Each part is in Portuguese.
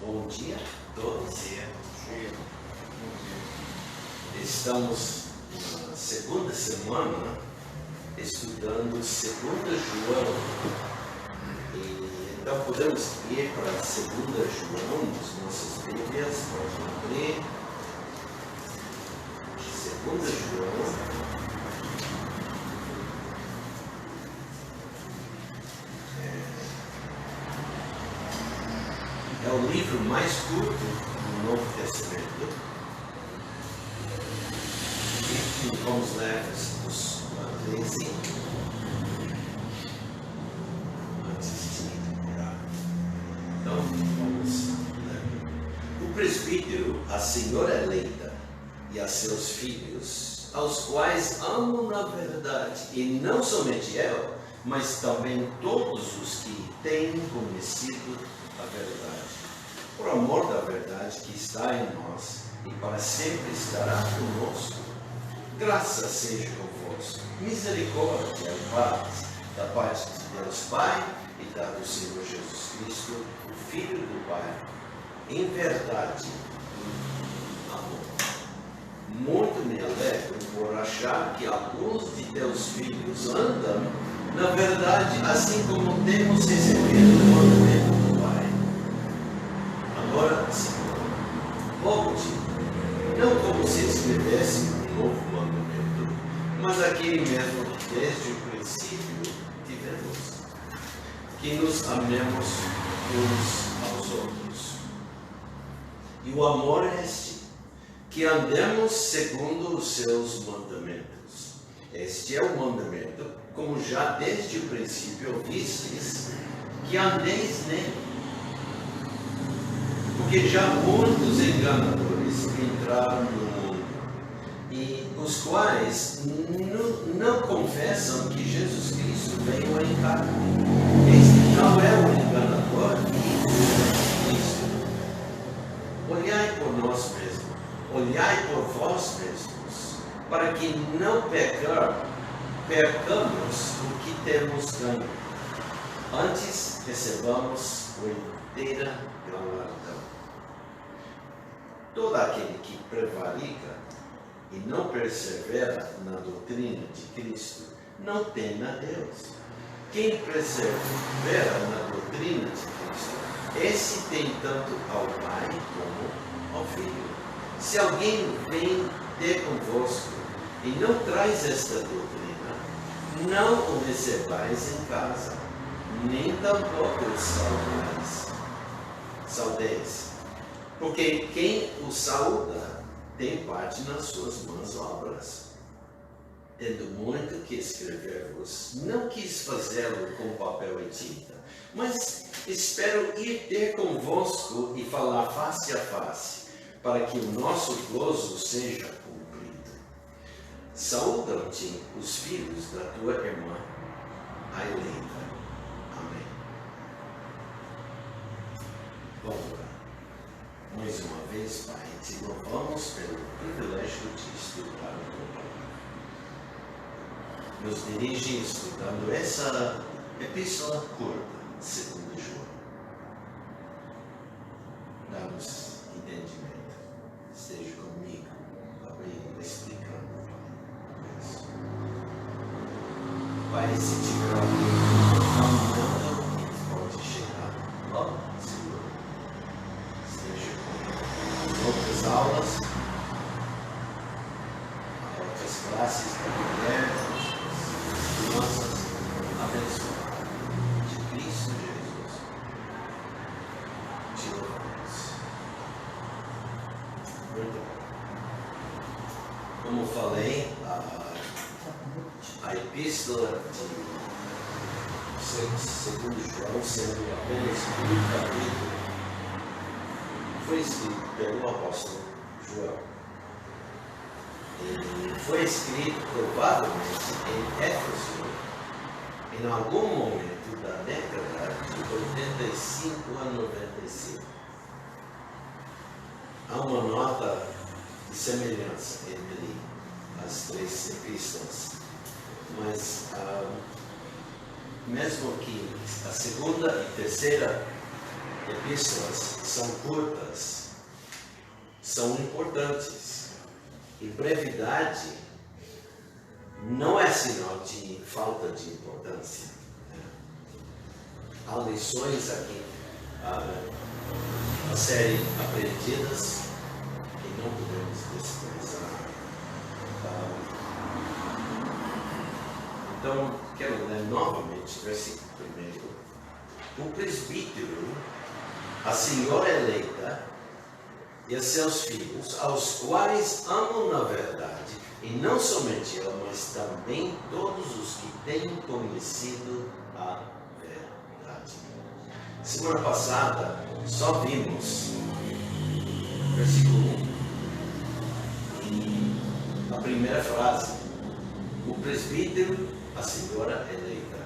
Bom dia a todos. Estamos na segunda semana estudando 2 João. Então podemos ir para 2 João nas nossas Bíblias. Vamos abrir 2 João. É o livro mais curto do Novo Testamento. E vamos ler os 13 antes de orar. Então, vamos ler. O presbítero, a senhora eleita e a seus filhos, aos quais amo na verdade, e não somente eu, mas também todos os que têm conhecido a verdade, por amor da verdade que está em nós e para sempre estará conosco. Graça seja convosco, misericórdia e paz da parte de Deus Pai e da do Senhor Jesus Cristo, o Filho do Pai, em verdade e amor. Muito me alegro por achar que alguns de teus filhos andam na verdade, assim como temos recebido o mandamento do Pai. Agora, Senhor, rogo-te, não como se escrevesse um novo mandamento, mas aquele mesmo que desde o princípio tivemos, que nos amemos uns aos outros. E o amor é este, que andemos segundo os seus mandamentos. Este é o mandamento, como já desde o princípio ouvistes, que andeis nele. Porque já muitos enganadores entraram no mundo, e os quais não confessam que Jesus Cristo veio em carne. Este não é o enganador e Cristo. Olhai por nós mesmos, olhai por vós mesmos, para que não percamos o que temos ganho. Antes recebamos a inteira galardão. Todo aquele que prevarica e não persevera na doutrina de Cristo não teme a Deus. Quem persevera na doutrina de Cristo, esse tem tanto ao Pai como ao Filho. Se alguém vem ter convosco e não traz esta doutrina, não o recebais em casa, nem tampouco o saudeis. Porque quem o saúda tem parte nas suas boas obras. Tendo muito que escrever-vos, não quis fazê-lo com papel e tinta, mas espero ir ter convosco e falar face a face, para que o nosso gozo seja cumprido. Saúdam-te os filhos da tua irmã, a eleita. Amém. Vamos orar. Mais uma vez, Pai, te louvamos pelo privilégio de estudar a tua palavra. Nos dirige estudando essa epístola curta, 2 João. Dá-nos entendimento. Esteja comigo, abrindo, explicando, Pai. Se tiver alguém caminhando, pode chegar logo, Senhor. Esteja comigo. Outras aulas, outras classes da mulher, das crianças, abençoadas de Cristo Jesus. Te louvamos. Muito bom. Como falei, a epístola de 2 João, sendo apenas um capítulo, foi escrito pelo apóstolo João. Ele foi escrito provavelmente em Éfeso, em algum momento da década de 85 a 95. Há uma nota de semelhança entre as 3 epístolas, mas mesmo que a segunda e terceira epístolas são curtas, são importantes. E brevidade não é sinal de falta de importância. Há lições aqui a serem aprendidas e não podemos desprezar. Então, quero ler novamente o versículo 1. O presbítero, a senhora eleita e a seus filhos, aos quais amam na verdade, e não somente ela, mas também todos os que têm conhecido a verdade. Semana passada, só vimos versículo 1 e a primeira frase. O presbítero, a senhora eleita.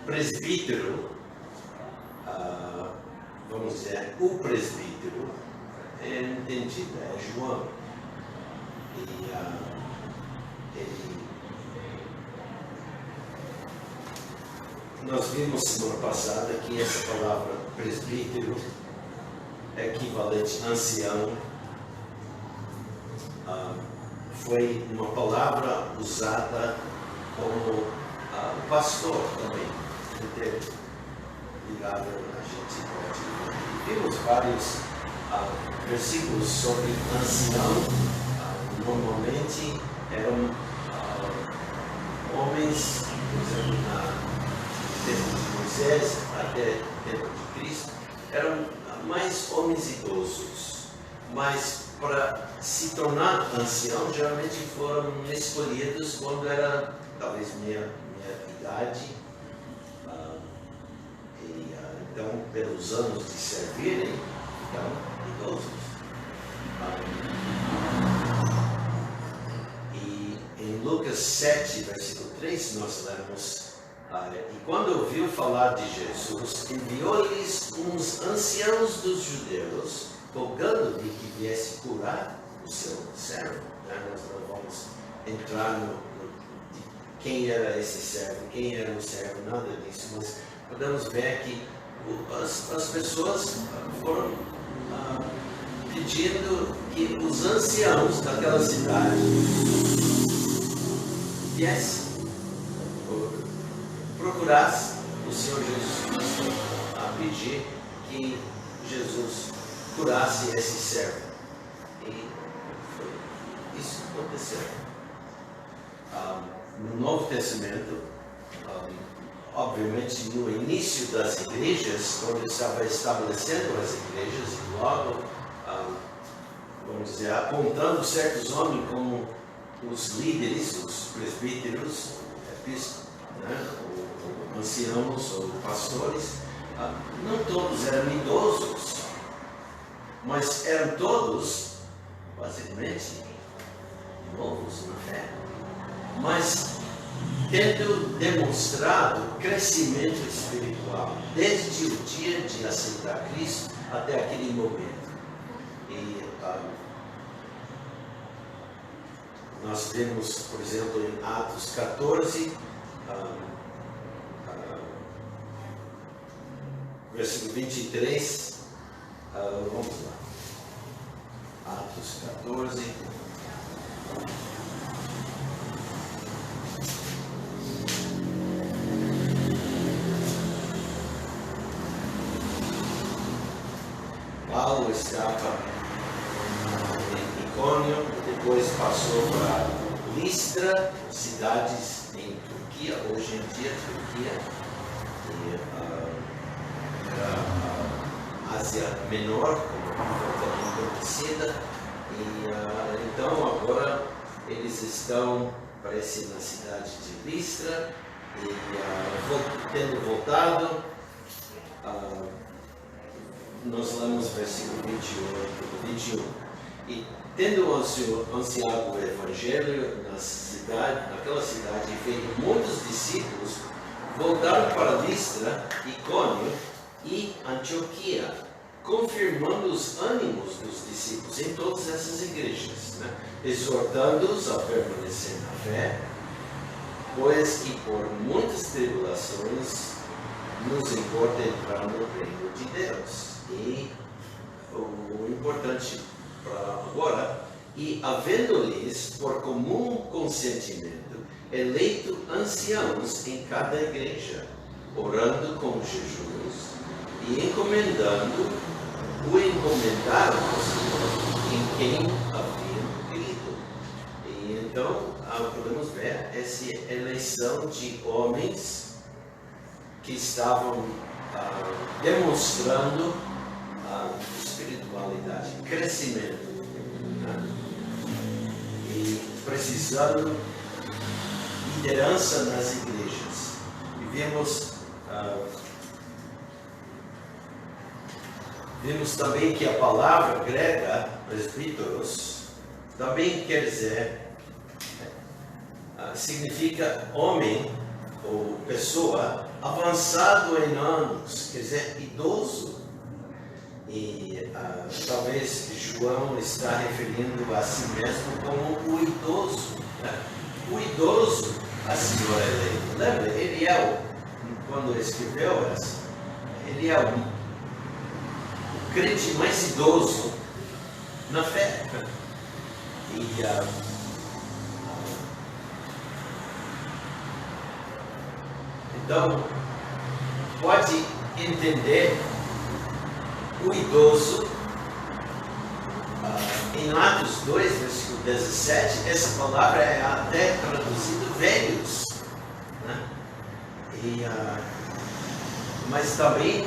Presbítero, vamos dizer, o presbítero é entendido, é João. E nós vimos semana passada que essa palavra presbítero é equivalente a ancião. Foi uma palavra usada como pastor também, ligado a gente pode. Vimos vários versículos sobre ancião. Normalmente eram homens, por exemplo, no tempo de Moisés até o tempo de Cristo, eram mais homens idosos, mas para se tornar ancião, geralmente foram escolhidos quando era talvez minha idade, então pelos anos de servirem, então idosos. E em Lucas 7, versículo 3, nós lemos: e quando ouviu falar de Jesus, enviou-lhes uns anciãos dos judeus, rogando-lhe que viesse curar o seu servo. Nós não vamos entrar de quem era esse servo, quem era o servo, nada disso, mas podemos ver que as pessoas foram pedindo que os anciãos daquela cidade viessem, procurassem o Senhor Jesus Cristo a pedir que Jesus curasse esse servo. E isso aconteceu. No Novo Testamento, obviamente no início das igrejas, quando estava estabelecendo as igrejas, e logo, vamos dizer, apontando certos homens como os líderes, os presbíteros, ou anciãos, ou pastores, não todos eram idosos, mas eram todos, basicamente, novos na fé, mas tendo demonstrado crescimento espiritual desde o dia de aceitar Cristo até aquele momento. E nós vemos, por exemplo, em Atos 14, versículo 23, vamos lá. Atos 14. Paulo estava em Icônio, depois passou para Listra, cidades em Turquia, hoje em dia Turquia, e Ásia Menor, como conhecida, e então agora eles estão, parece, na cidade de Listra, e tendo voltado, nós lemos versículo 21. E tendo anunciado o Evangelho naquela cidade e feito muitos discípulos, voltaram para Listra, Icônio e Antioquia, confirmando os ânimos dos discípulos em todas essas igrejas, exortando-os a permanecer na fé, pois que por muitas tribulações nos importa entrar no reino de Deus. E o importante para agora, e havendo-lhes por comum consentimento eleito anciãos em cada igreja, orando com Jesus e encomendaram ao Senhor em quem haviam crido. E então podemos ver essa eleição de homens que estavam demonstrando espiritualidade, crescimento, e precisando de liderança nas igrejas. E vimos também que a palavra grega, presbíteros, também quer dizer, significa homem ou pessoa avançado em anos, quer dizer, idoso. E talvez João está referindo a si mesmo como o idoso. O idoso, a senhora eleita. Lembra, ele quando escreveu essa, ele é o crente mais idoso na fé. E então, pode entender o idoso, em Atos 2, versículo 17, essa palavra é até traduzida velhos, né? Mas também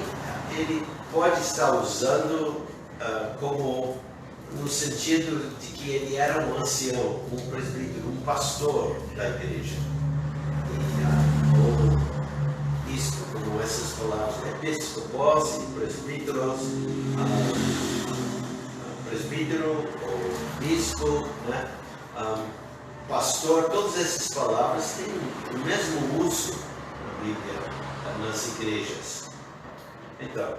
ele pode estar usando como no sentido de que ele era um ancião, um presbítero, um pastor da igreja. Ou isto, como essas palavras, episcopos e presbíteros, presbítero ou bispo, né? Pastor, todas essas palavras têm o mesmo uso na Bíblia, nas igrejas. Então,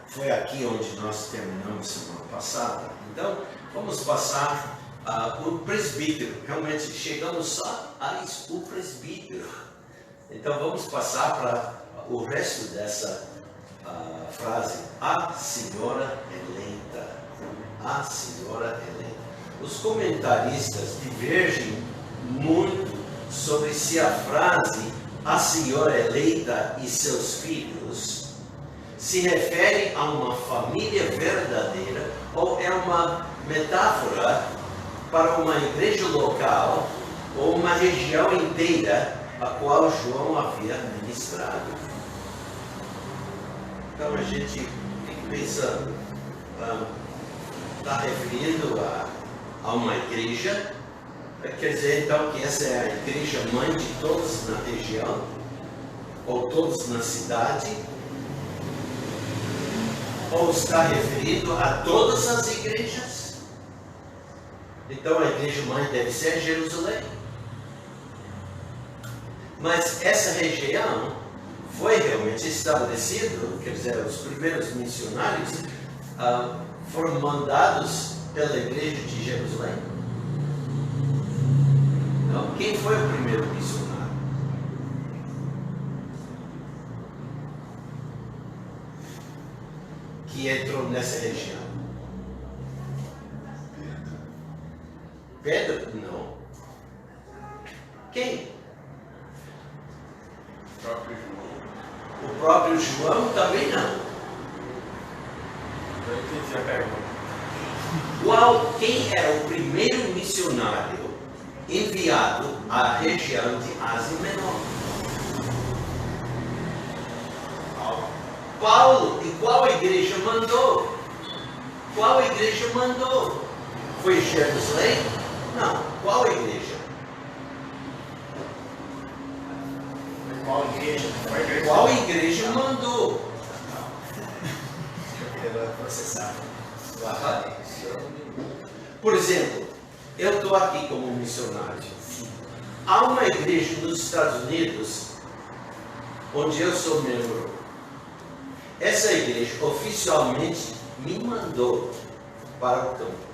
foi aqui onde nós terminamos semana passada. Então, vamos passar o presbítero. Realmente chegamos só a isso, o presbítero. Então, vamos passar para o resto dessa frase. A senhora eleita. A senhora eleita. Os comentaristas divergem muito sobre se a frase a senhora eleita e seus filhos se refere a uma família verdadeira ou é uma metáfora para uma igreja local ou uma região inteira a qual João havia ministrado. Então a gente fica pensando, está referindo a uma igreja, quer dizer então que essa é a igreja mãe de todos na região ou todos na cidade? Ou está referido a todas as igrejas? Então a igreja mãe deve ser Jerusalém. Mas essa região foi realmente estabelecido, quer dizer, os primeiros missionários foram mandados pela igreja de Jerusalém. Então, quem foi o primeiro missionário? Que entrou nessa região? Pedro? Não. Quem? O próprio João também não. Quem era o primeiro missionário enviado à região de Ásia Menor? Paulo. E qual igreja mandou? Qual igreja mandou? Foi Jerusalém? Não. Qual igreja? Qual igreja mandou? Por exemplo, eu estou aqui como missionário. Há uma igreja nos Estados Unidos onde eu sou membro. Essa igreja oficialmente me mandou para o campo.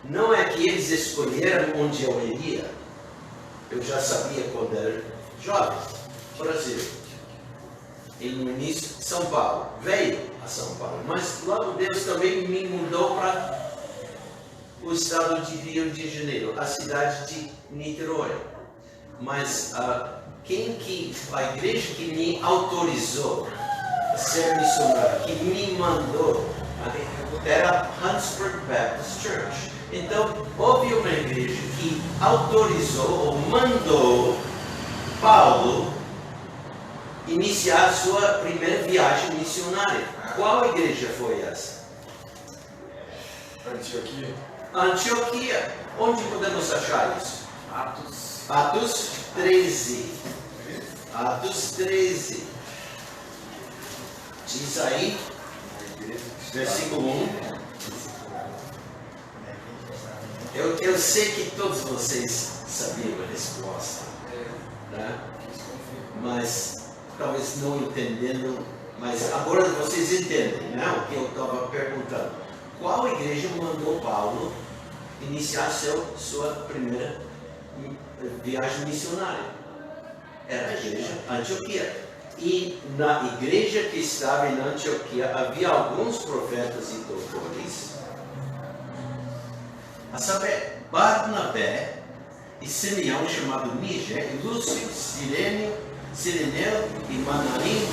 Não é que eles escolheram onde eu iria. Eu já sabia quando era jovem. Brasil. no início, São Paulo, veio a São Paulo, mas logo Deus também me mudou para o estado de Rio de Janeiro, a cidade de Niterói. Mas a igreja que me autorizou a ser missionário, que me mandou, era Huntsburg Baptist Church. Então, houve uma igreja que autorizou ou mandou Paulo iniciar sua primeira viagem missionária. Qual igreja foi essa? Antioquia. Onde podemos achar isso? Atos 13. Atos 13. Diz aí, versículo 1. Eu sei que todos vocês sabiam a resposta, né? Mas talvez não entendendo, mas agora vocês entendem, né, o que eu estava perguntando. Qual igreja mandou Paulo iniciar sua primeira viagem missionária? Era a igreja Antioquia. E na igreja que estava em Antioquia havia alguns profetas e doutores, a saber, Barnabé e Simeão, chamado Níger, e Lúcio, Cireneu e Manaim,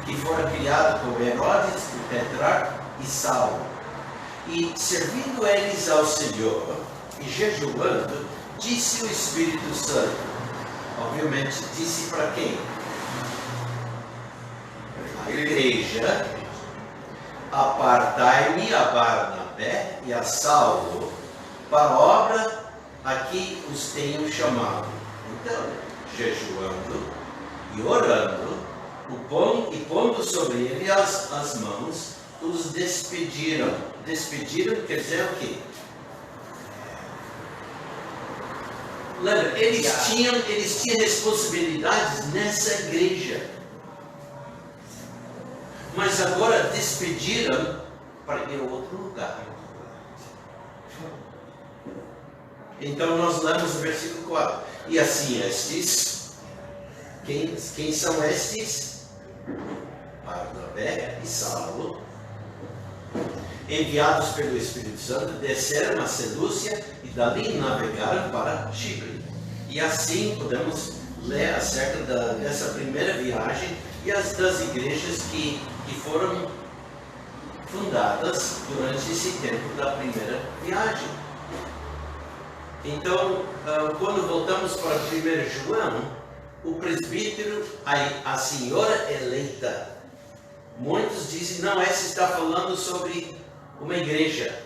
que foram criados por Herodes, o tetrarca e Saulo. E servindo eles ao Senhor e jejuando, disse o Espírito Santo. Obviamente, disse para quem? A igreja: apartai-me a Barnabé e a Saulo para a obra a que os tenho chamado. Então, jejuando e orando, e pondo sobre ele as mãos, os despediram. Despediram quer dizer o quê? Lembra, eles tinham responsabilidades nessa igreja. Mas agora despediram para ir a outro lugar. Então nós lemos o versículo 4. E assim estes, quem são estes? Barnabé e Saulo, enviados pelo Espírito Santo, desceram a Selúcia e dali navegaram para Chipre. E assim podemos ler acerca dessa primeira viagem e das igrejas que foram fundadas durante esse tempo da primeira viagem. Então, quando voltamos para 1 João, o presbítero, a senhora eleita, muitos dizem, não, essa está falando sobre uma igreja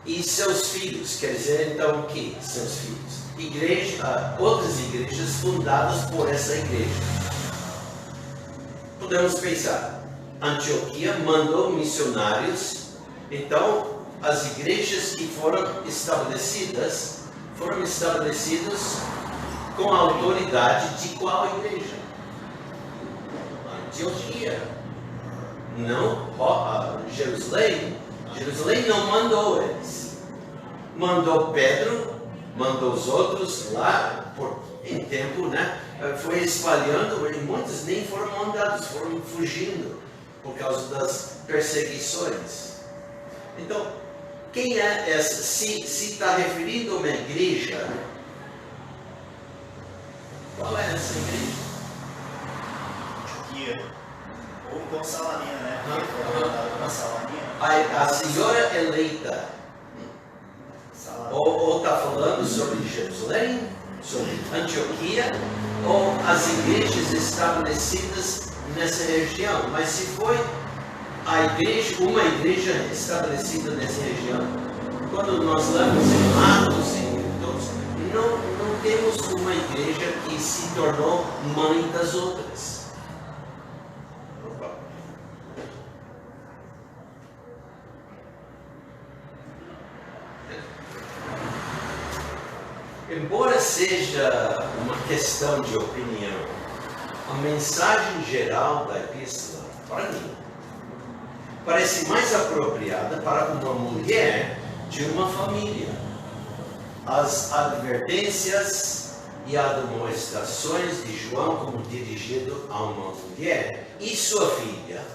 e seus filhos. Quer dizer, então, o que? Seus filhos. Outras igrejas fundadas por essa igreja. Podemos pensar, Antioquia mandou missionários, então as igrejas que foram estabelecidas com a autoridade de qual igreja? Antioquia. Não, Jerusalém. Jerusalém não mandou eles. Mandou Pedro, mandou os outros lá, em tempo, né? Foi espalhando, e muitos nem foram mandados, foram fugindo por causa das perseguições. Então, quem é essa? Se está referindo a uma igreja, qual é essa igreja? Antioquia. Ou então Salamina, né? A senhora eleita. Ou está falando sobre Jerusalém, sobre Antioquia, ou as igrejas estabelecidas nessa região. Mas se foi uma igreja estabelecida nessa região, quando nós lemos em Atos e todos, não temos uma igreja que se tornou mãe das outras. Embora seja uma questão de opinião, a mensagem geral da epístola, para mim, parece mais apropriada para uma mulher de uma família. As advertências e admoestações de João como dirigido a uma mulher e sua filha,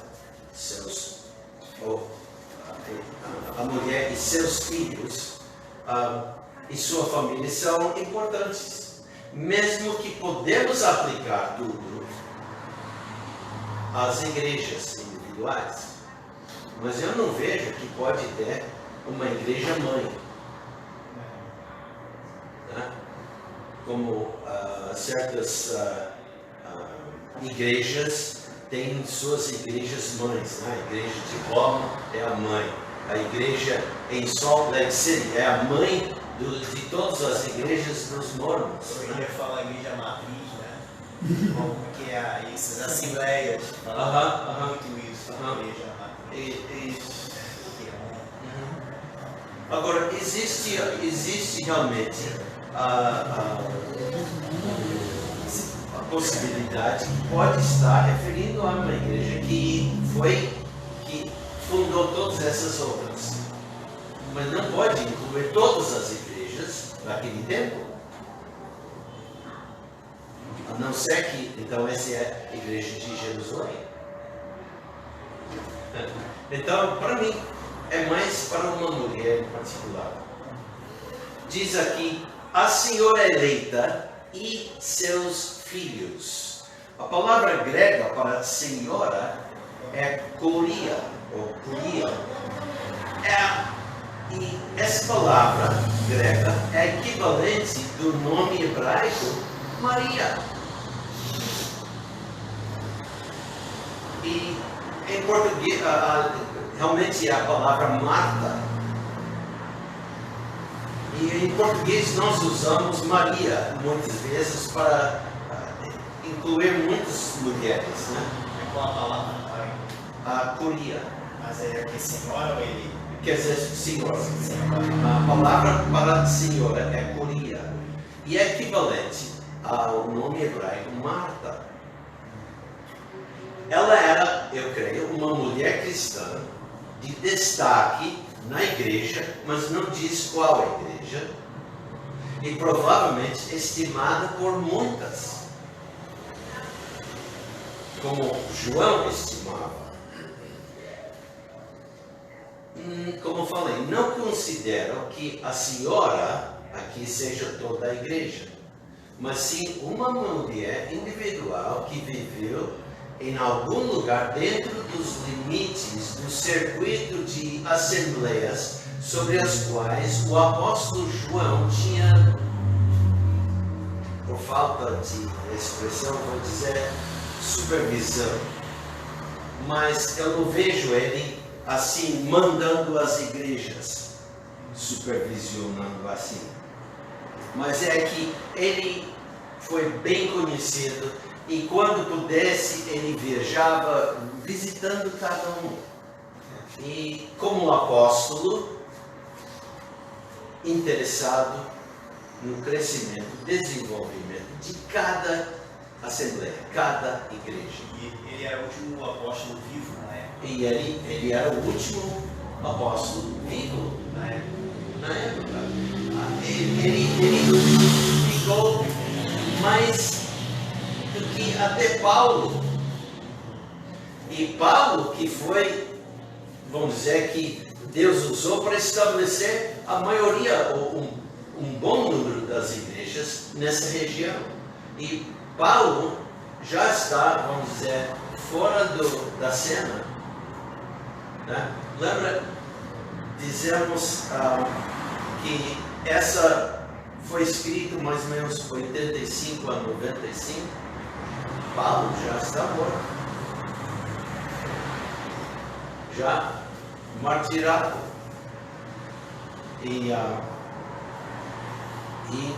a mulher e seus filhos e sua família são importantes, mesmo que podemos aplicar tudo às igrejas individuais, mas eu não vejo que pode ter uma igreja mãe, né? Como certas igrejas têm suas igrejas mães, né? A igreja de Roma é a mãe, a igreja em Salt Lake City é a mãe de todas as igrejas dos mormons. Eu ia falar igreja matriz, né? Como que é essas assembleias, muito isso, igreja matriz. Agora, existe realmente a possibilidade que pode estar referindo a uma igreja que fundou todas essas obras, mas não pode incluir todas as igrejas daquele tempo, a não ser que, então, essa é a igreja de Jerusalém. Então, para mim, é mais para uma mulher em particular. Diz aqui, a senhora eleita e seus filhos. A palavra grega para senhora é kuria, ou kuria. E essa palavra grega é equivalente do nome hebraico Maria. E em português, realmente é a palavra Marta. E em português nós usamos Maria muitas vezes para incluir muitas mulheres, né? Qual a palavra? A kuria. Mas é que senhora ou ele? Quer dizer senhora. A palavra para senhora é kuria. E é equivalente ao nome hebraico Marta. Ela era, eu creio, uma mulher cristã de destaque na igreja, mas não diz qual igreja, e provavelmente estimada por muitas, como João estimava. Como falei, não considero que a senhora aqui seja toda a igreja, mas sim uma mulher individual que viveu em algum lugar dentro dos limites do circuito de assembleias sobre as quais o apóstolo João tinha, por falta de expressão, vou dizer, supervisão. Mas eu não vejo ele assim mandando as igrejas, supervisionando assim. Mas é que ele foi bem conhecido e quando pudesse ele viajava visitando cada um. E como apóstolo, interessado no crescimento, desenvolvimento de cada assembleia, cada igreja. E ele era o último apóstolo vivo na época. E ele era o último apóstolo vivo na época. Ele ficou mais do que até Paulo. E Paulo, que foi, vamos dizer, que Deus usou para estabelecer a maioria, ou um bom número das igrejas nessa região. E Paulo já está, vamos dizer, fora da cena. Né? Lembra, dizemos que essa foi escrita mais ou menos 85 a 95. Paulo já está morto, já martirado. E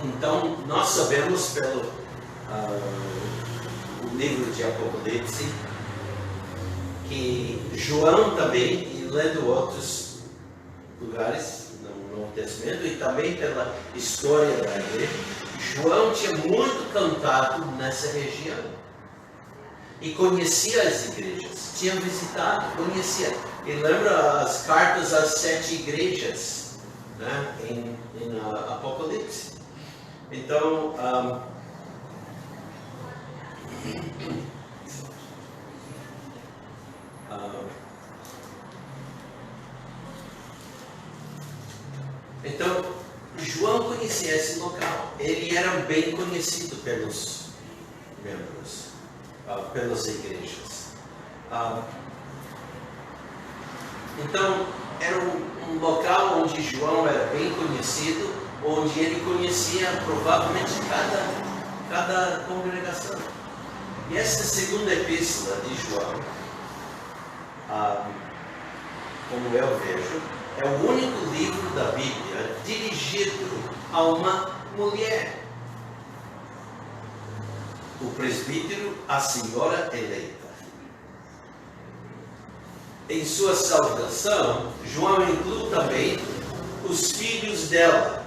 então nós sabemos pelo o livro de Apocalipse que João também, e lendo outros lugares no Novo Testamento e também pela história da igreja, João tinha muito contato nessa região e conhecia as igrejas, tinha visitado, conhecia. E lembra as cartas às 7 igrejas, né, em Apocalipse. Então, Então, João conhecia esse local. Ele era bem conhecido pelos membros, pelas igrejas. Então, era um local onde João era bem conhecido, onde ele conhecia provavelmente cada congregação. E esta segunda epístola de João, como eu vejo, é o único livro da Bíblia dirigido a uma mulher. O presbítero, a senhora eleita. Em sua saudação, João inclui também os filhos dela.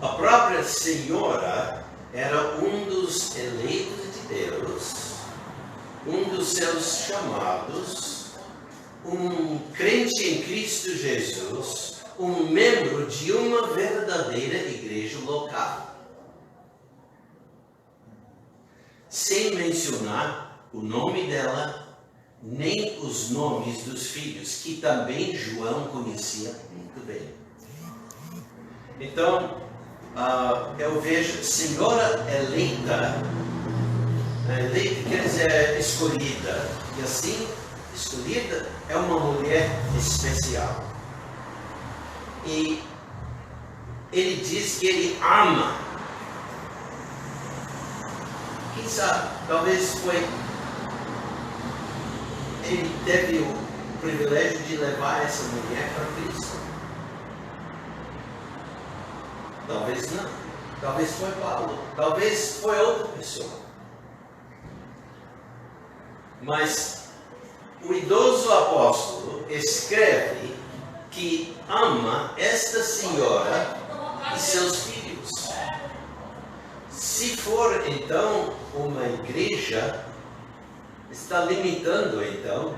A própria senhora era um dos eleitos de Deus, um dos seus chamados, um crente em Cristo Jesus, um membro de uma verdadeira igreja local. Sem mencionar o nome dela, nem os nomes dos filhos, que também João conhecia muito bem. Então, eu vejo senhora eleita. Eleita quer dizer escolhida. E assim, escolhida é uma mulher especial. E ele diz que ele ama. Quem sabe, talvez ele teve o privilégio de levar essa mulher para Cristo. Talvez não. Talvez foi Paulo. Talvez foi outra pessoa. Mas o idoso apóstolo escreve que ama esta senhora e seus filhos. Se for então uma igreja, está limitando então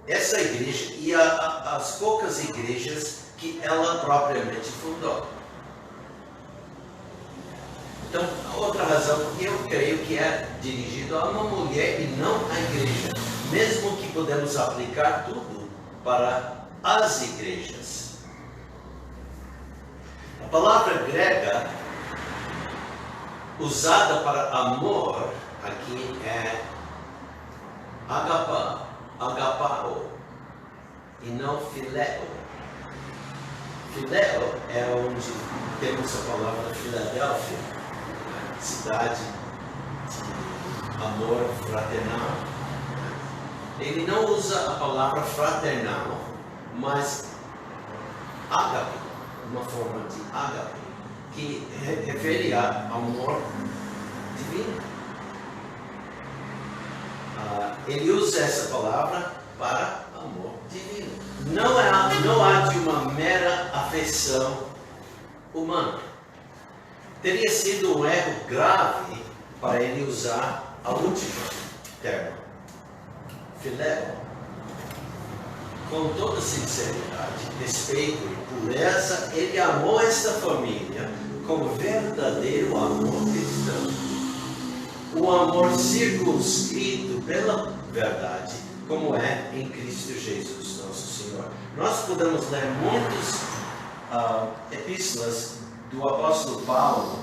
essa igreja e as poucas igrejas que ela propriamente fundou. Então, outra razão, eu creio que é dirigido a uma mulher e não à igreja, mesmo que podemos aplicar tudo para as igrejas. A palavra grega usada para amor aqui é agapao, e não phileo. Phileo é onde temos a palavra Filadélfia, cidade de amor fraternal. Ele não usa a palavra fraternal, mas ágape, uma forma de ágape, que refere a amor divino. Ele usa essa palavra para amor divino. Não há de uma mera afeição humana. Teria sido um erro grave para ele usar a última termo, filéu. Com toda sinceridade, respeito e pureza, ele amou esta família com verdadeiro amor cristão. Um amor circunscrito pela verdade, como é em Cristo Jesus, nosso Senhor. Nós podemos ler muitas epístolas do apóstolo Paulo,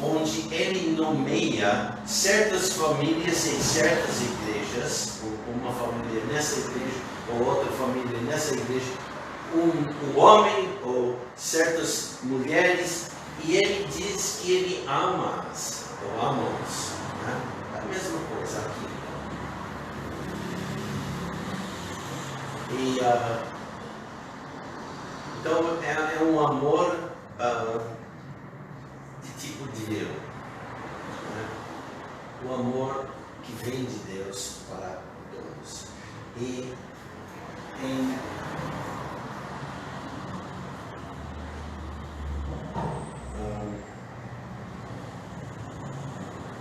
onde ele nomeia certas famílias em certas igrejas, uma família nessa igreja, ou outra família nessa igreja, um homem ou certas mulheres, e ele diz que ele ama-as, ou ama-os. Né? É a mesma coisa aqui. E, então é um amor de tipo divino, né? O amor que vem de Deus para todos. E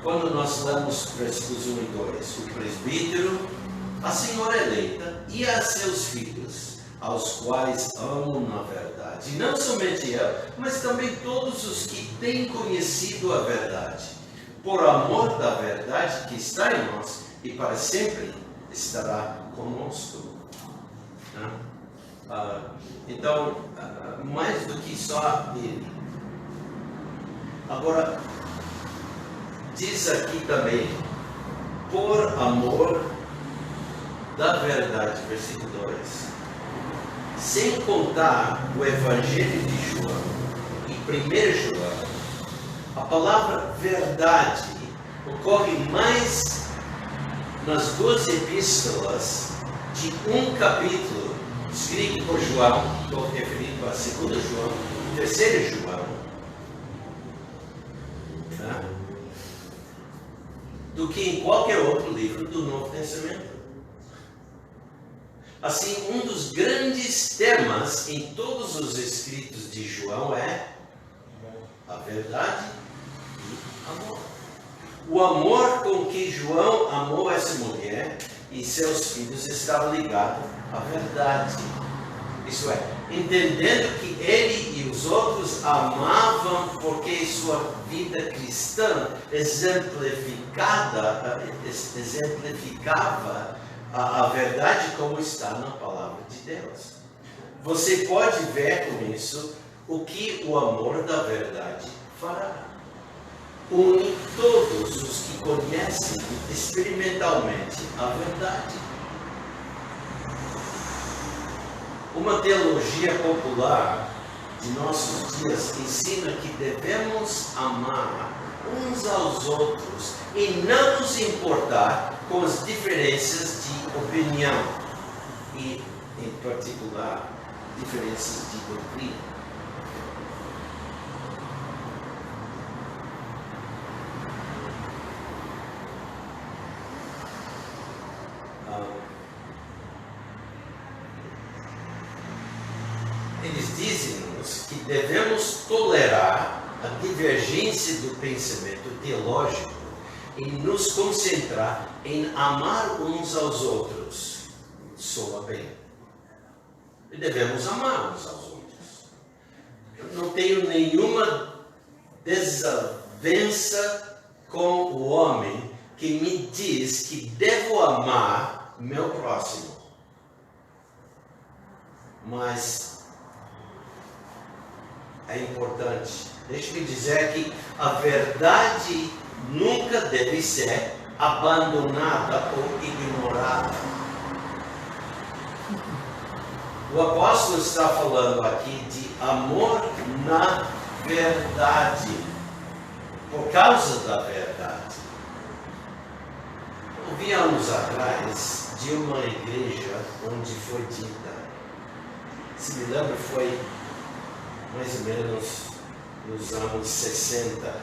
quando nós lemos versículos 1 e 2, o presbítero, a senhora eleita e a seus filhos, aos quais amo na verdade. E não somente eu, mas também todos os que têm conhecido a verdade, por amor da verdade que está em nós e para sempre estará conosco. Então, mais do que só ele. Agora, diz aqui também, por amor da verdade, versículo 2. Sem contar o Evangelho de João e 1 João, a palavra verdade ocorre mais nas duas epístolas de um capítulo, escrito por João, estou referindo a 2 João, 3 João, do que em qualquer outro livro do Novo Testamento. Assim, um dos grandes temas em todos os escritos de João é a verdade e amor. O amor com que João amou essa mulher e seus filhos estava ligado à verdade. Isso é, entendendo que ele e os outros amavam porque sua vida cristã exemplificava a verdade como está na palavra de Deus. Você pode ver com isso o que o amor da verdade fará. Une todos os que conhecem experimentalmente a verdade. Uma teologia popular de nossos dias ensina que devemos amar uns aos outros e não nos importar com as diferenças de opinião e, em particular, diferenças de doutrina. Eles dizem-nos que devemos tolerar a divergência do pensamento teológico e nos concentrar em amar uns aos outros. Soa bem. E devemos amar uns aos outros. Eu não tenho nenhuma desavença com o homem que me diz que devo amar meu próximo. Mas é importante. Deixe-me dizer que a verdade nunca deve ser abandonada ou ignorada. O apóstolo está falando aqui de amor na verdade, por causa da verdade. Ouvi anos atrás de uma igreja onde foi dita, se me lembro, foi mais ou menos nos anos 60,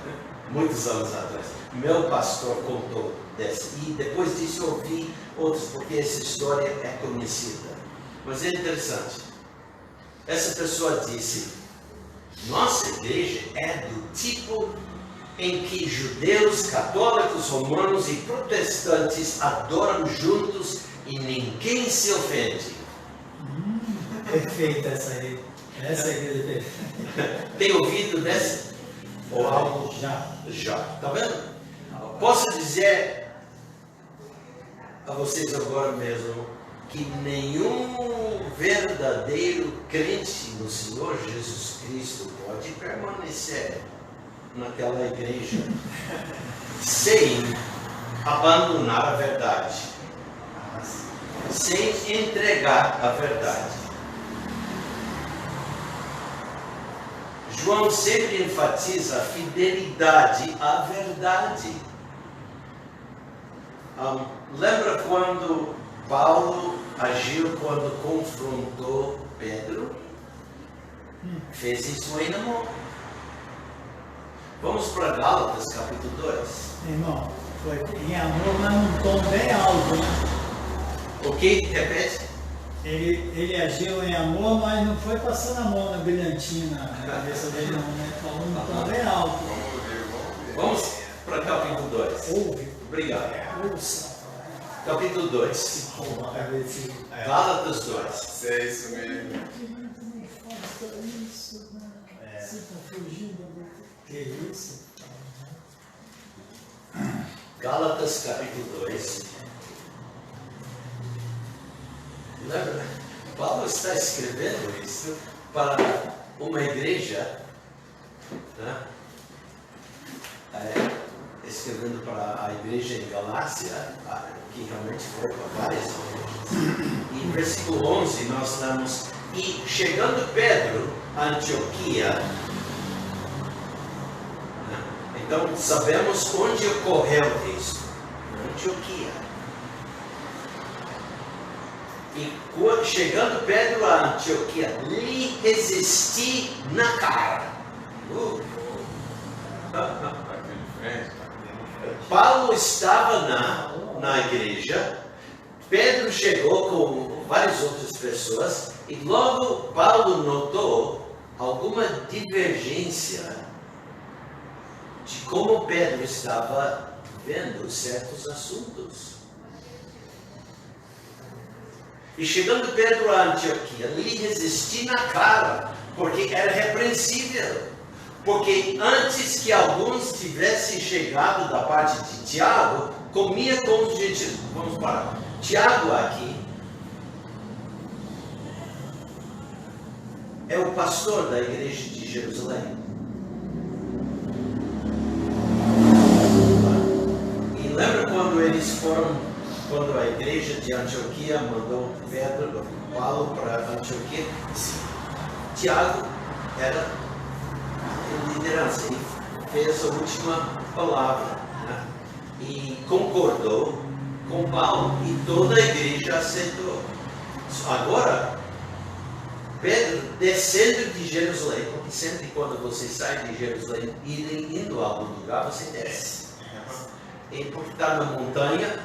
muitos anos atrás. Meu pastor contou dessa. E depois disso eu ouvi outros, porque essa história é conhecida. Mas é interessante. Essa pessoa disse, nossa igreja é do tipo em que judeus, católicos, romanos e protestantes adoram juntos e ninguém se ofende. Perfeita essa aí. Essa igreja é perfeita. Tem ouvido dessa? Ou algo? Já. Tá vendo? Posso dizer a vocês agora mesmo que nenhum verdadeiro crente no Senhor Jesus Cristo pode permanecer naquela igreja sem abandonar a verdade, sem entregar a verdade. João sempre enfatiza a fidelidade à verdade. Lembra quando Paulo agiu quando confrontou Pedro? Fez isso em amor. Vamos para Gálatas, capítulo 2. Irmão, foi em amor, mas num tom bem alto, né? O que? Repete. Ele agiu em amor, mas não foi passando a mão na brilhantina na cabeça dele, não, né? Falou num tom bem alto. Vamos para capítulo 2. Ouve. Obrigado. Ouça. capítulo 2. Gálatas 2. É isso mesmo. Que isso? Gálatas capítulo 2. Lembra? Paulo está escrevendo isso para uma igreja, né? Escrevendo para a igreja em Galácia, que realmente foi para várias igrejas. E em versículo 11 nós lemos: e chegando Pedro a Antioquia, né? Então sabemos onde ocorreu isso, na Antioquia. E chegando Pedro a Antioquia, lhe resisti na cara. Paulo estava na igreja, Pedro chegou com várias outras pessoas e logo Paulo notou alguma divergência de como Pedro estava vendo certos assuntos. E chegando Pedro a Antioquia, lhe resisti na cara, porque era repreensível. Porque antes que alguns tivessem chegado da parte de Tiago, comia com os gentios. Vamos parar. Tiago aqui é o pastor da igreja de Jerusalém. E lembra quando eles foram, quando a igreja de Antioquia mandou Paulo para Antioquia? Tiago era liderança e fez a última palavra, né? E concordou com Paulo e toda a igreja aceitou. Agora Pedro descendo de Jerusalém, porque sempre quando você sai de Jerusalém indo a algum lugar você desce, e porque está na montanha,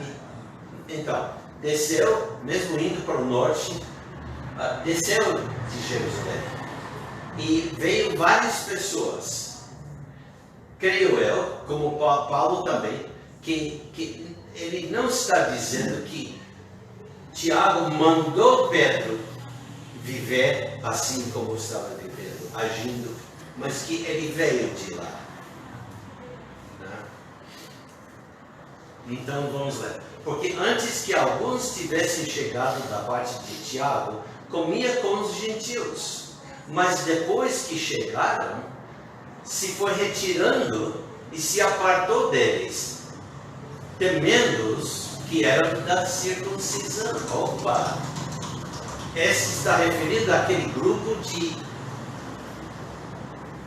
então desceu, mesmo indo para o norte, desceu de Jerusalém. E veio várias pessoas, creio eu, como Paulo também, que ele não está dizendo que Tiago mandou Pedro viver assim como estava vivendo, agindo, mas que ele veio de lá. Então vamos lá. Porque antes que alguns tivessem chegado da parte de Tiago, comia com os gentios. Mas depois que chegaram, se foi retirando e se apartou deles, temendo-os que eram da circuncisão. Opa! Esse está referido àquele grupo de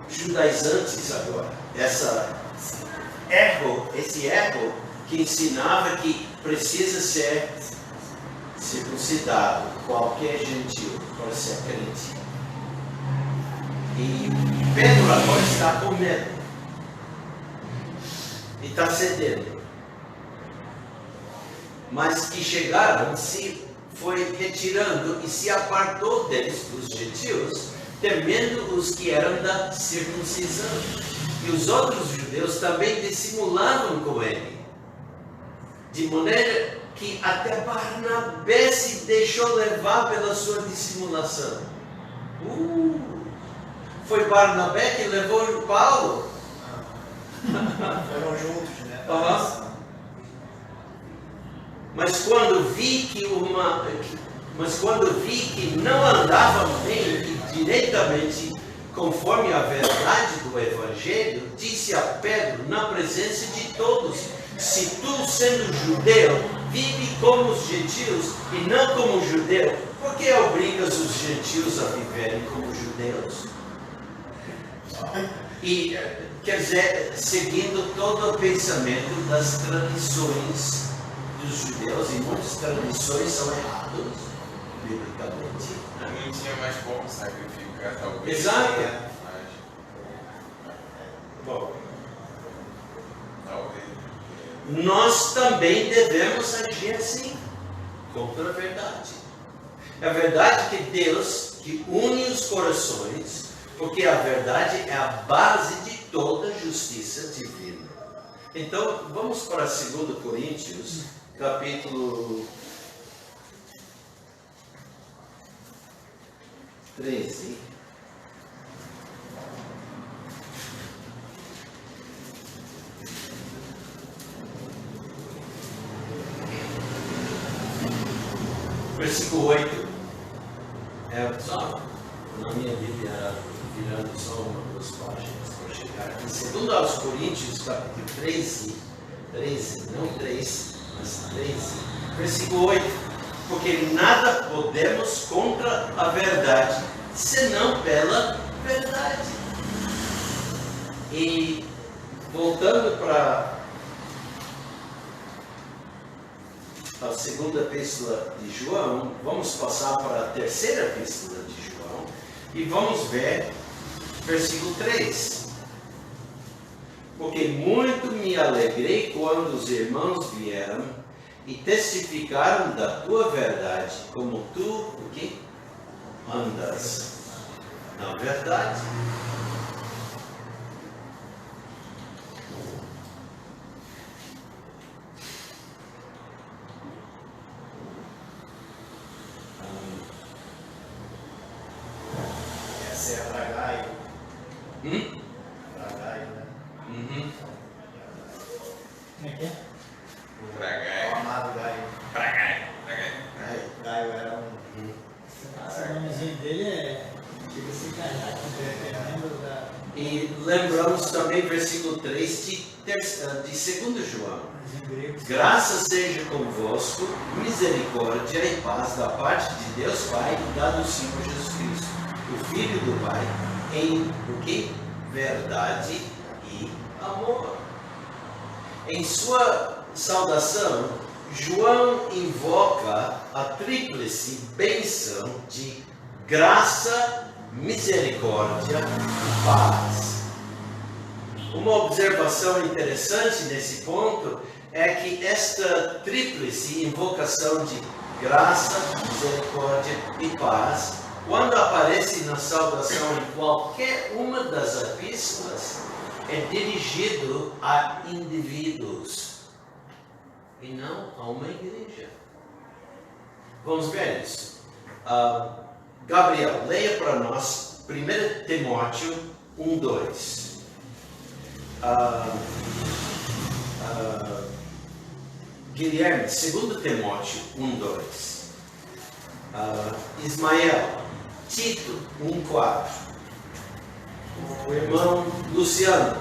judaizantes agora. Esse erro que ensinava que precisa ser circuncidado, qualquer gentio, para ser crente. E Pedro agora está com medo. E está cedendo. Mas que chegaram, se foi retirando e se apartou deles, dos gentios, temendo os que eram da circuncisão. E os outros judeus também dissimulavam com ele. De maneira que até Barnabé se deixou levar pela sua dissimulação. Foi Barnabé que levou o Paulo. Foram juntos, né? Mas quando vi que não andavam bem e diretamente conforme a verdade do Evangelho, disse a Pedro na presença de todos: se tu, sendo judeu, vive como os gentios e não como judeu, por que obrigas os gentios a viverem como judeus? E, quer dizer, seguindo todo o pensamento das tradições dos judeus, e muitas tradições são erradas, biblicamente. Não tinha mais como sacrificar, talvez. Exato. Bom, talvez. Nós também devemos agir assim, contra a verdade. É a verdade que Deus, que une os corações, porque a verdade é a base de toda justiça divina. Então, vamos para 2 Coríntios, capítulo 13. Versículo 8. É só na minha Bíblia, virando só uma ou duas páginas para chegar aqui. Segundo aos Coríntios, capítulo 13, não 3, mas 13, versículo 8. Porque nada podemos contra a verdade, senão pela verdade. E voltando para a segunda epístola de João, vamos passar para a terceira epístola de João e vamos ver versículo 3. Porque muito me alegrei quando os irmãos vieram e testificaram da tua verdade, como tu, o quê? Andas na verdade. Essa é a Bragaio. Bragaio, né? Como é que é? O Bragaio. amado Gaio. Bragaio. Gaio era um... O nomezinho dele é. Chega a se calhar, dependendo da. E lembramos também versículo 3 de 2 João. Em grego. Graça seja convosco, misericórdia e paz da parte de Deus Pai e da do Senhor Jesus Cristo, o Filho do Pai, em o que? Verdade e amor. Em sua saudação, João invoca a tríplice bênção de graça, misericórdia e paz. Uma observação interessante nesse ponto é que esta tríplice invocação de graça, misericórdia e paz, quando aparece na saudação em qualquer uma das epístolas, é dirigido a indivíduos e não a uma igreja. Vamos ver isso. Gabriel, leia para nós 1 Timóteo 1:2. Guilherme, 2 Timóteo 1:2. Ismael, Tito 1:4. O irmão Luciano,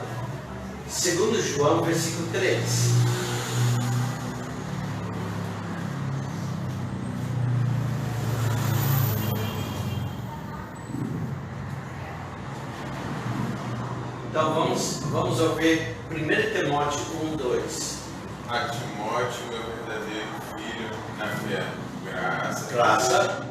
2 João, versículo 3. Então vamos ouvir 1 Timóteo 1:2. A Timóteo, meu verdadeiro filho, na fé, Graça,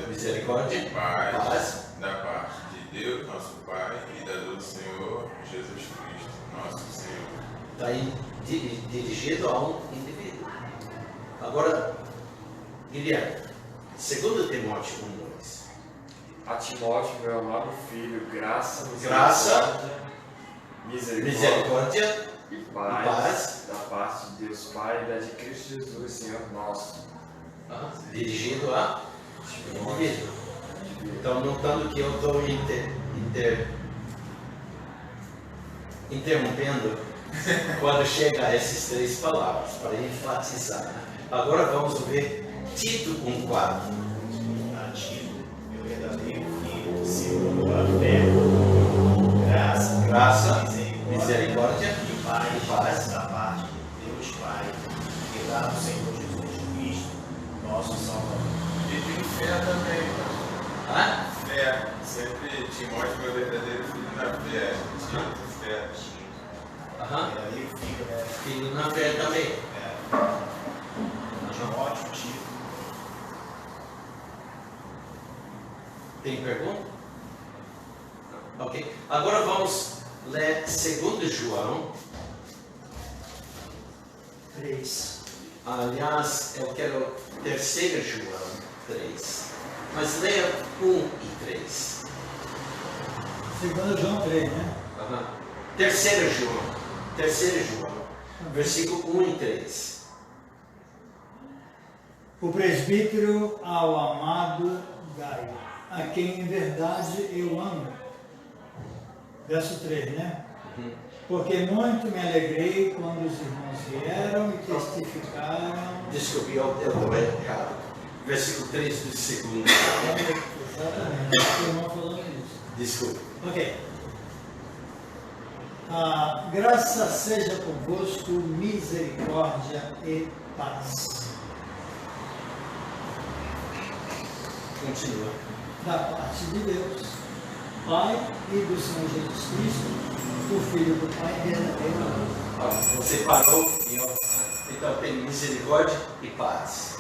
misericórdia misericórdia, e paz, paz, da parte de Deus, nosso Pai, e da do Senhor Jesus Cristo, nosso Senhor. está aí dirigido a um indivíduo. Agora, Guilherme, 2 Timóteo 1:2. A Timóteo, meu amado filho, graça, Misericórdia e paz da parte de Deus Pai e da de Cristo Jesus, Senhor nosso. dirigido a indivíduo. Então, notando que eu estou interrompendo quando chega a essas três palavras, para enfatizar. Agora vamos ver Tito 1:4. A Tito, meu verdadeiro filho, segundo a fé, graça, misericórdia e paz da parte de Deus Pai e da do Senhor Jesus Cristo, nosso Salvador. E tem fé também, Ah? fé. Sempre Timóteo, meu verdadeiro filho, na fé. Tito, fé. Aham. Verdadeiro filho, né? Filho na fé também. Timóteo, Tito. Tem pergunta? Ok. Agora vamos ler 2 João. 3. Aliás, eu quero 3 João 3. Mas leia 1 e 3. 2 João 3, né? 3 João. Versículo 1 e 3. O presbítero ao amado Gaio, a quem em verdade eu amo. Verso 3, né? Porque muito me alegrei quando os irmãos vieram e testificaram. Desculpe, eu também errado. Versículo 3 do segundo. Exatamente, o irmão falando isso. Desculpe. Ok. Graça seja convosco, misericórdia e paz. Continua. Da parte de Deus, Pai e do Senhor Jesus Cristo, o Filho do Pai verdadeiro. Você parou e então tem misericórdia e paz.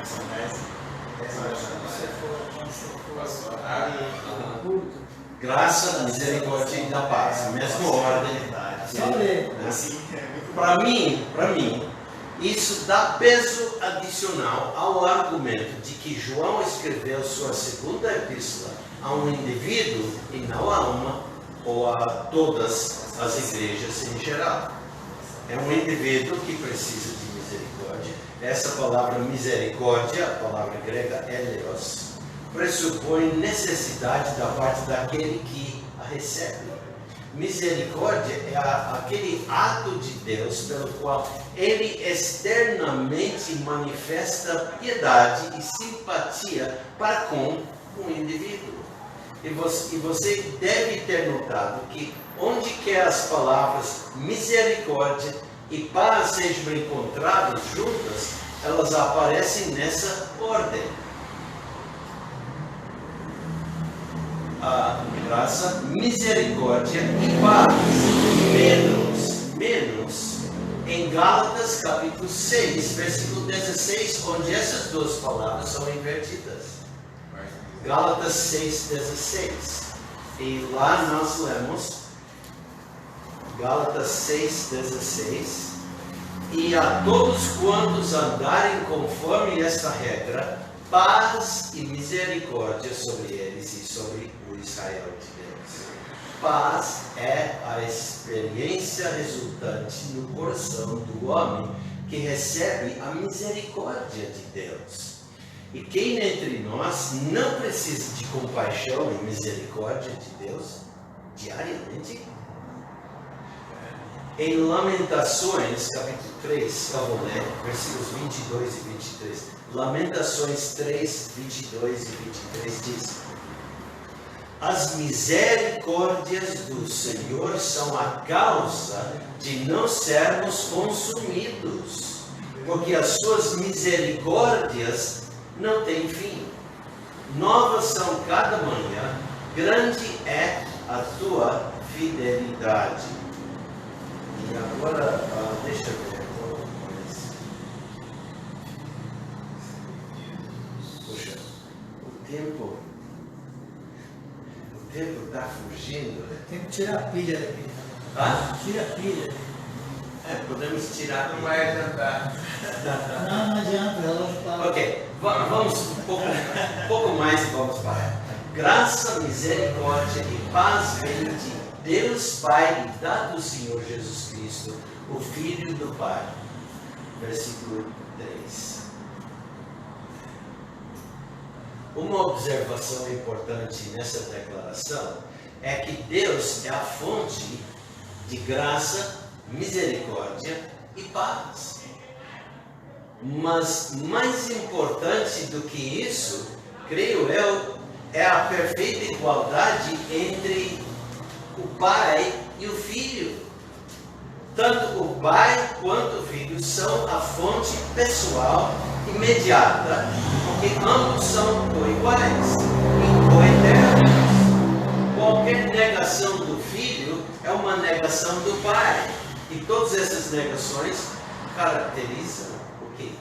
São 10. Graça, misericórdia e da paz. Mesma ordem. Só ler. Para mim, isso dá peso adicional ao argumento de que João escreveu sua segunda epístola a um indivíduo e não a uma ou a todas as igrejas em geral. É um indivíduo que precisa de misericórdia. Essa palavra misericórdia, a palavra grega eleos, pressupõe necessidade da parte daquele que a recebe. Misericórdia é aquele ato de Deus pelo qual Ele externamente manifesta piedade e simpatia para com o indivíduo. E você deve ter notado que onde quer as palavras misericórdia e paz sejam encontradas juntas, elas aparecem nessa ordem. A graça, misericórdia e paz. Menos em Gálatas capítulo 6, versículo 16, onde essas duas palavras são invertidas. Gálatas 6, 16. E lá nós lemos Gálatas 6, 16. E a todos quantos andarem conforme esta regra, paz e misericórdia sobre eles e sobre o Israel de Deus. Paz é a experiência resultante no coração do homem que recebe a misericórdia de Deus. E quem entre nós não precisa de compaixão e misericórdia de Deus diariamente? Em Lamentações, capítulo 3, versículos 22 e 23. Lamentações 3, 22 e 23 diz: as misericórdias do Senhor são a causa de não sermos consumidos, porque as suas misericórdias não têm fim. Novas são cada manhã, grande é a tua fidelidade. E agora, deixa eu ver. Puxa, o tempo está fugindo. Tem que tirar a pilha daqui. Tira a pilha. Podemos tirar. Não vai adiantar. Não adianta, o relógio está. Ok, vamos um pouco mais e vamos para. Graça, misericórdia e paz vem de Deus Pai e da do Senhor Jesus Cristo, o Filho do Pai. Versículo 3. Uma observação importante nessa declaração é que Deus é a fonte de graça, misericórdia e paz. Mas mais importante do que isso, creio eu, é a perfeita igualdade entre o Pai e o Filho. Tanto o Pai quanto o Filho são a fonte pessoal imediata, porque ambos são coiguais e coeternos. Qualquer negação do Filho é uma negação do Pai. E todas essas negações caracterizam o quê?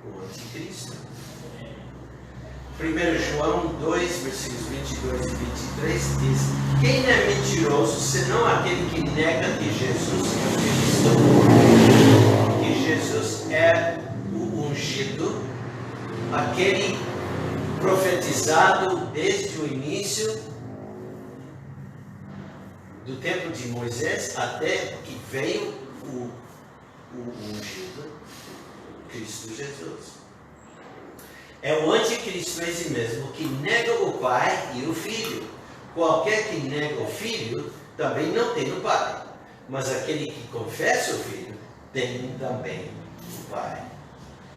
O anticristo. 1 João 2, versículos 22 e 23 diz: quem é mentiroso senão aquele que nega que Jesus é o Cristo, que Jesus é o ungido, aquele profetizado desde o início do tempo de Moisés até que veio o o ungido, Cristo Jesus. É o anticristo esse mesmo que nega o Pai e o Filho. Qualquer que nega o Filho também não tem o Pai. Mas aquele que confessa o Filho tem também o Pai.